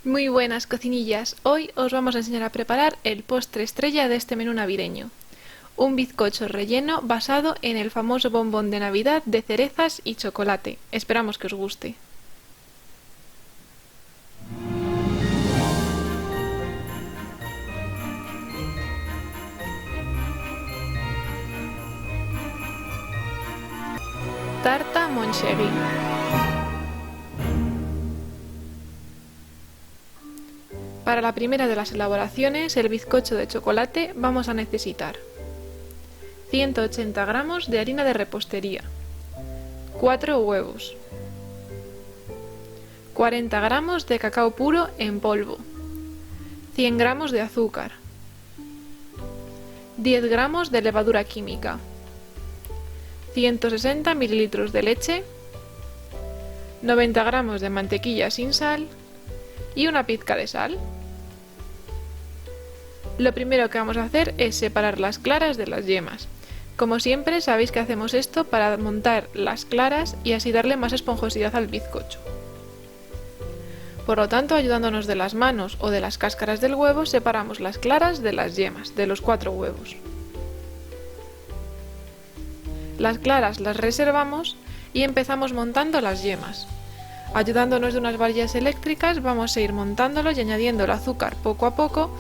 Muy buenas cocinillas, hoy os vamos a enseñar a preparar el postre estrella de este menú navideño. Un bizcocho relleno basado en el famoso bombón de Navidad de cerezas y chocolate. Esperamos que os guste. Tarta Moncherie. Para la primera de las elaboraciones, el bizcocho de chocolate, vamos a necesitar 180 gramos de harina de repostería, 4 huevos, 40 gramos de cacao puro en polvo, 100 gramos de azúcar, 10 gramos de levadura química, 160 mililitros de leche, 90 gramos de mantequilla sin sal y una pizca de sal. Lo primero que vamos a hacer es separar las claras de las yemas. Como siempre, sabéis que hacemos esto para montar las claras y así darle más esponjosidad al bizcocho. Por lo tanto, ayudándonos de las manos o de las cáscaras del huevo, separamos las claras de las yemas, de los 4 huevos. Las claras las reservamos y empezamos montando las yemas. Ayudándonos de unas varillas eléctricas, vamos a ir montándolo y añadiendo el azúcar poco a poco,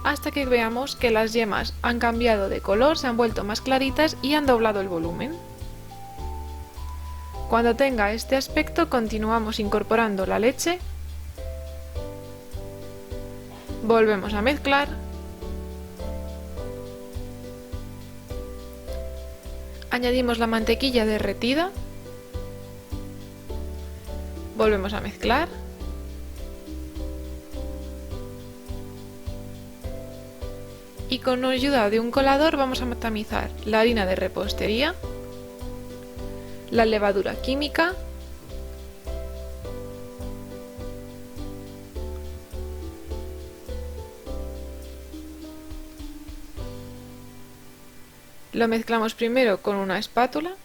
hasta que veamos que las yemas han cambiado de color, se han vuelto más claritas y han doblado el volumen. Cuando tenga este aspecto, continuamos incorporando la leche, volvemos a mezclar, añadimos la mantequilla derretida, volvemos a mezclar, y con ayuda de un colador vamos a tamizar la harina de repostería, la levadura química, lo mezclamos primero con una espátula,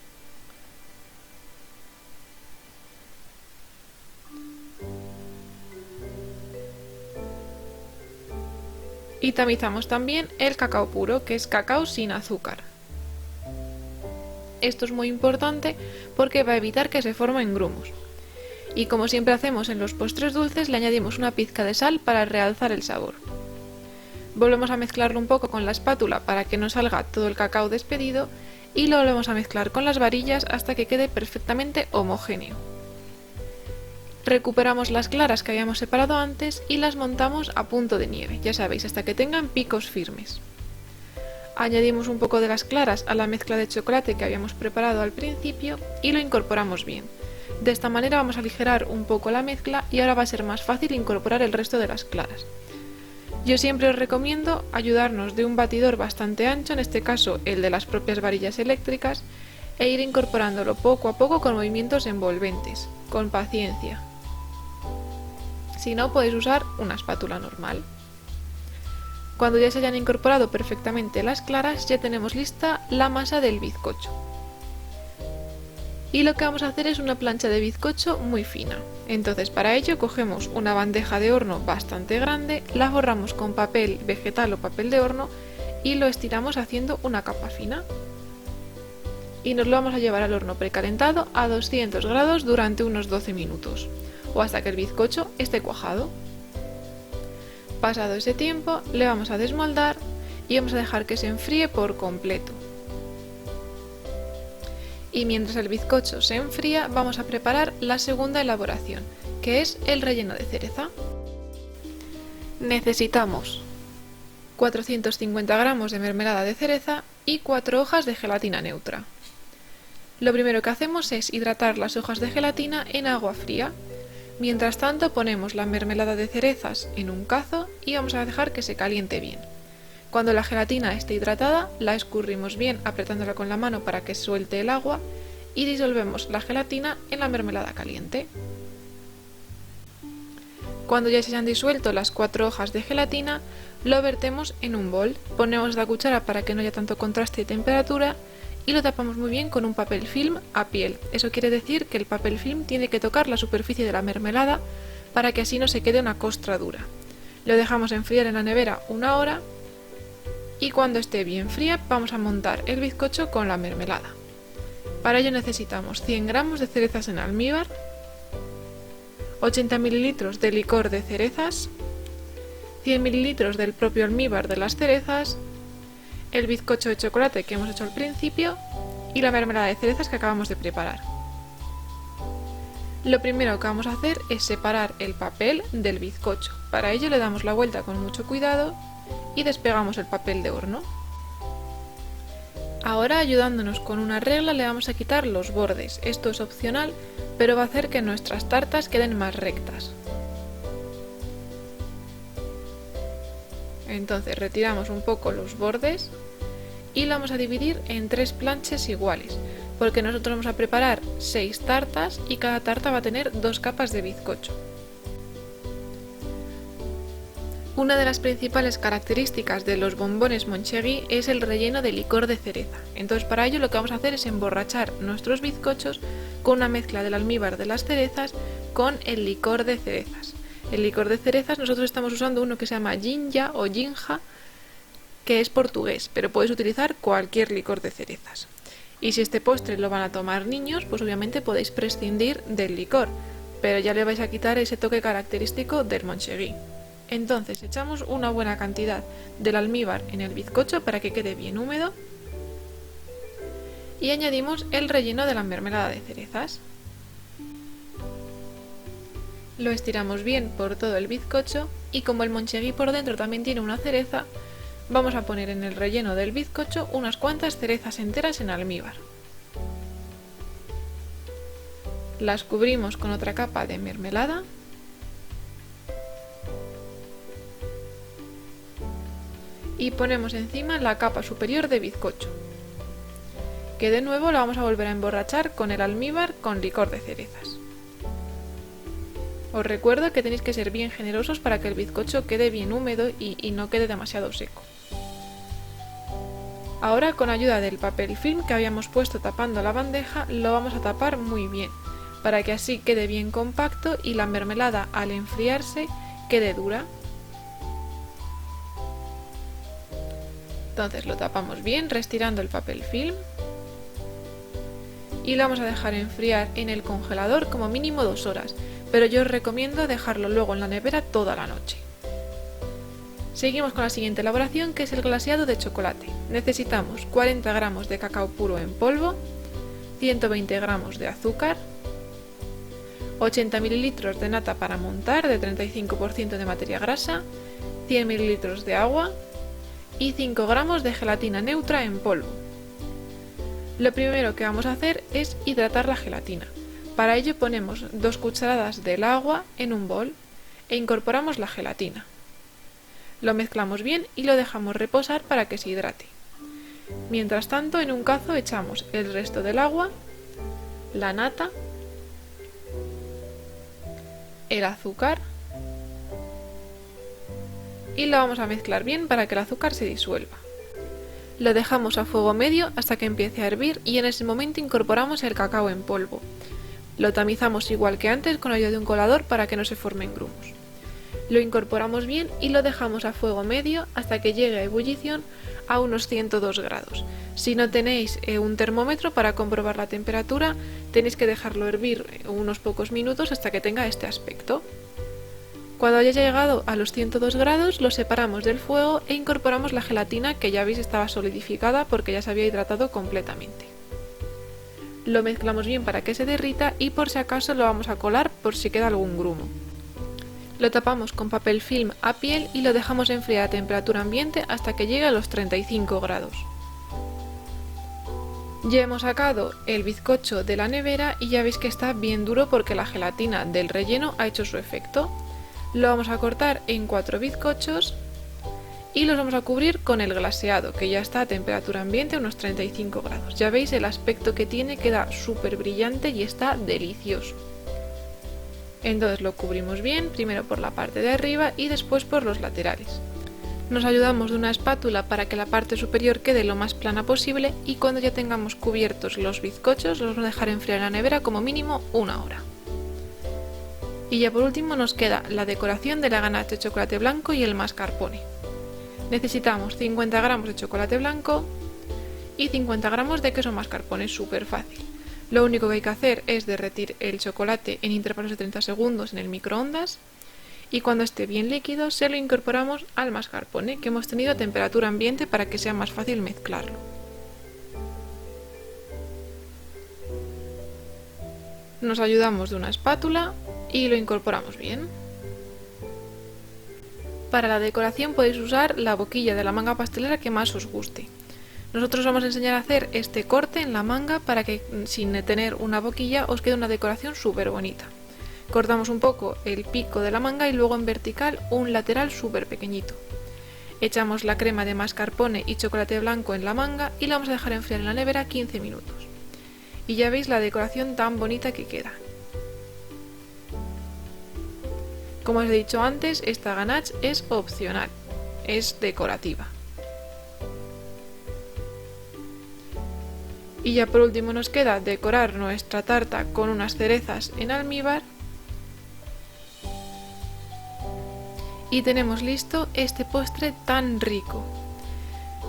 y tamizamos también el cacao puro, que es cacao sin azúcar. Esto es muy importante porque va a evitar que se formen grumos. Y como siempre hacemos en los postres dulces, le añadimos una pizca de sal para realzar el sabor. Volvemos a mezclarlo un poco con la espátula para que no salga todo el cacao despedido y lo volvemos a mezclar con las varillas hasta que quede perfectamente homogéneo. Recuperamos las claras que habíamos separado antes y las montamos a punto de nieve, ya sabéis, hasta que tengan picos firmes. Añadimos un poco de las claras a la mezcla de chocolate que habíamos preparado al principio y lo incorporamos bien. De esta manera vamos a aligerar un poco la mezcla y ahora va a ser más fácil incorporar el resto de las claras. Yo siempre os recomiendo ayudarnos de un batidor bastante ancho, en este caso el de las propias varillas eléctricas, e ir incorporándolo poco a poco con movimientos envolventes, con paciencia. Si no, podéis usar una espátula normal. Cuando ya se hayan incorporado perfectamente las claras, ya tenemos lista la masa del bizcocho. Y lo que vamos a hacer es una plancha de bizcocho muy fina. Entonces, para ello cogemos una bandeja de horno bastante grande, la forramos con papel vegetal o papel de horno y lo estiramos haciendo una capa fina. Y nos lo vamos a llevar al horno precalentado a 200 grados durante unos 12 minutos, o hasta que el bizcocho esté cuajado. Pasado ese tiempo, le vamos a desmoldar y vamos a dejar que se enfríe por completo. Y mientras el bizcocho se enfría, vamos a preparar la segunda elaboración, que es el relleno de cereza. Necesitamos 450 gramos de mermelada de cereza y 4 hojas de gelatina neutra. Lo primero que hacemos es hidratar las hojas de gelatina en agua fría. Mientras tanto, ponemos la mermelada de cerezas en un cazo y vamos a dejar que se caliente bien. Cuando la gelatina esté hidratada, la escurrimos bien apretándola con la mano para que suelte el agua y disolvemos la gelatina en la mermelada caliente. Cuando ya se hayan disuelto las 4 hojas de gelatina, lo vertemos en un bol, ponemos la cuchara para que no haya tanto contraste de temperatura y lo tapamos muy bien con un papel film a piel. Eso quiere decir que el papel film tiene que tocar la superficie de la mermelada para que así no se quede una costra dura. Lo dejamos enfriar en la nevera 1 hora y cuando esté bien fría vamos a montar el bizcocho con la mermelada. Para ello necesitamos 100 gramos de cerezas en almíbar, 80 ml de licor de cerezas, 100 ml del propio almíbar de las cerezas, el bizcocho de chocolate que hemos hecho al principio y la mermelada de cerezas que acabamos de preparar. Lo primero que vamos a hacer es separar el papel del bizcocho. Para ello le damos la vuelta con mucho cuidado y despegamos el papel de horno. Ahora, ayudándonos con una regla, le vamos a quitar los bordes. Esto es opcional, pero va a hacer que nuestras tartas queden más rectas. Entonces retiramos un poco los bordes y lo vamos a dividir en 3 planches iguales, porque nosotros vamos a preparar 6 tartas y cada tarta va a tener 2 capas de bizcocho. Una de las principales características de los bombones Moncherie es el relleno de licor de cereza. Entonces para ello lo que vamos a hacer es emborrachar nuestros bizcochos con una mezcla del almíbar de las cerezas con el licor de cerezas. El licor de cerezas nosotros estamos usando uno que se llama Ginja o Ginja, que es portugués, pero podéis utilizar cualquier licor de cerezas. Y si este postre lo van a tomar niños, pues obviamente podéis prescindir del licor, pero ya le vais a quitar ese toque característico del Moncherie. Entonces echamos una buena cantidad del almíbar en el bizcocho para que quede bien húmedo y añadimos el relleno de la mermelada de cerezas. Lo estiramos bien por todo el bizcocho y como el Moncherie por dentro también tiene una cereza, vamos a poner en el relleno del bizcocho unas cuantas cerezas enteras en almíbar. Las cubrimos con otra capa de mermelada y ponemos encima la capa superior de bizcocho, que de nuevo la vamos a volver a emborrachar con el almíbar con licor de cerezas. Os recuerdo que tenéis que ser bien generosos para que el bizcocho quede bien húmedo y no quede demasiado seco. Ahora, con ayuda del papel film que habíamos puesto tapando la bandeja, lo vamos a tapar muy bien, para que así quede bien compacto y la mermelada al enfriarse quede dura. Entonces lo tapamos bien retirando el papel film y lo vamos a dejar enfriar en el congelador como mínimo 2 horas, pero yo os recomiendo dejarlo luego en la nevera toda la noche. Seguimos con la siguiente elaboración, que es el glaseado de chocolate. Necesitamos 40 gramos de cacao puro en polvo, 120 gramos de azúcar, 80 ml de nata para montar de 35% de materia grasa, 100 ml de agua y 5 gramos de gelatina neutra en polvo. Lo primero que vamos a hacer es hidratar la gelatina. Para ello ponemos 2 cucharadas del agua en un bol e incorporamos la gelatina. Lo mezclamos bien y lo dejamos reposar para que se hidrate. Mientras tanto, en un cazo echamos el resto del agua, la nata, el azúcar y lo vamos a mezclar bien para que el azúcar se disuelva. Lo dejamos a fuego medio hasta que empiece a hervir y en ese momento incorporamos el cacao en polvo. Lo tamizamos igual que antes con ayuda de un colador para que no se formen grumos. Lo incorporamos bien y lo dejamos a fuego medio hasta que llegue a ebullición a unos 102 grados. Si no tenéis un termómetro para comprobar la temperatura, tenéis que dejarlo hervir unos pocos minutos hasta que tenga este aspecto. Cuando haya llegado a los 102 grados, lo separamos del fuego e incorporamos la gelatina que ya veis estaba solidificada porque ya se había hidratado completamente. Lo mezclamos bien para que se derrita y por si acaso lo vamos a colar por si queda algún grumo. Lo tapamos con papel film a piel y lo dejamos enfriar a temperatura ambiente hasta que llegue a los 35 grados. Ya hemos sacado el bizcocho de la nevera y ya veis que está bien duro porque la gelatina del relleno ha hecho su efecto. Lo vamos a cortar en 4 bizcochos y los vamos a cubrir con el glaseado, que ya está a temperatura ambiente a unos 35 grados. Ya veis el aspecto que tiene, queda súper brillante y está delicioso. Entonces lo cubrimos bien, primero por la parte de arriba y después por los laterales. Nos ayudamos de una espátula para que la parte superior quede lo más plana posible y cuando ya tengamos cubiertos los bizcochos los vamos a dejar enfriar en la nevera como mínimo 1 hora. Y ya por último nos queda la decoración de la ganache de chocolate blanco y el mascarpone. Necesitamos 50 gramos de chocolate blanco y 50 gramos de queso mascarpone, súper fácil. Lo único que hay que hacer es derretir el chocolate en intervalos de 30 segundos en el microondas y cuando esté bien líquido se lo incorporamos al mascarpone que hemos tenido a temperatura ambiente para que sea más fácil mezclarlo. Nos ayudamos de una espátula y lo incorporamos bien. Para la decoración podéis usar la boquilla de la manga pastelera que más os guste. Nosotros vamos a enseñar a hacer este corte en la manga para que sin tener una boquilla os quede una decoración súper bonita. Cortamos un poco el pico de la manga y luego en vertical un lateral súper pequeñito. Echamos la crema de mascarpone y chocolate blanco en la manga y la vamos a dejar enfriar en la nevera 15 minutos. Y ya veis la decoración tan bonita que queda. Como os he dicho antes, esta ganache es opcional, es decorativa. Y ya por último nos queda decorar nuestra tarta con unas cerezas en almíbar. Y tenemos listo este postre tan rico.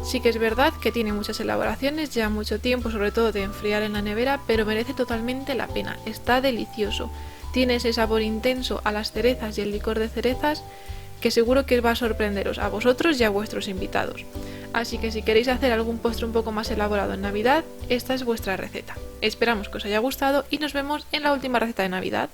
Sí que es verdad que tiene muchas elaboraciones, lleva mucho tiempo, sobre todo de enfriar en la nevera, pero merece totalmente la pena, está delicioso. Tiene ese sabor intenso a las cerezas y el licor de cerezas que seguro que va a sorprenderos a vosotros y a vuestros invitados. Así que si queréis hacer algún postre un poco más elaborado en Navidad, esta es vuestra receta. Esperamos que os haya gustado y nos vemos en la última receta de Navidad.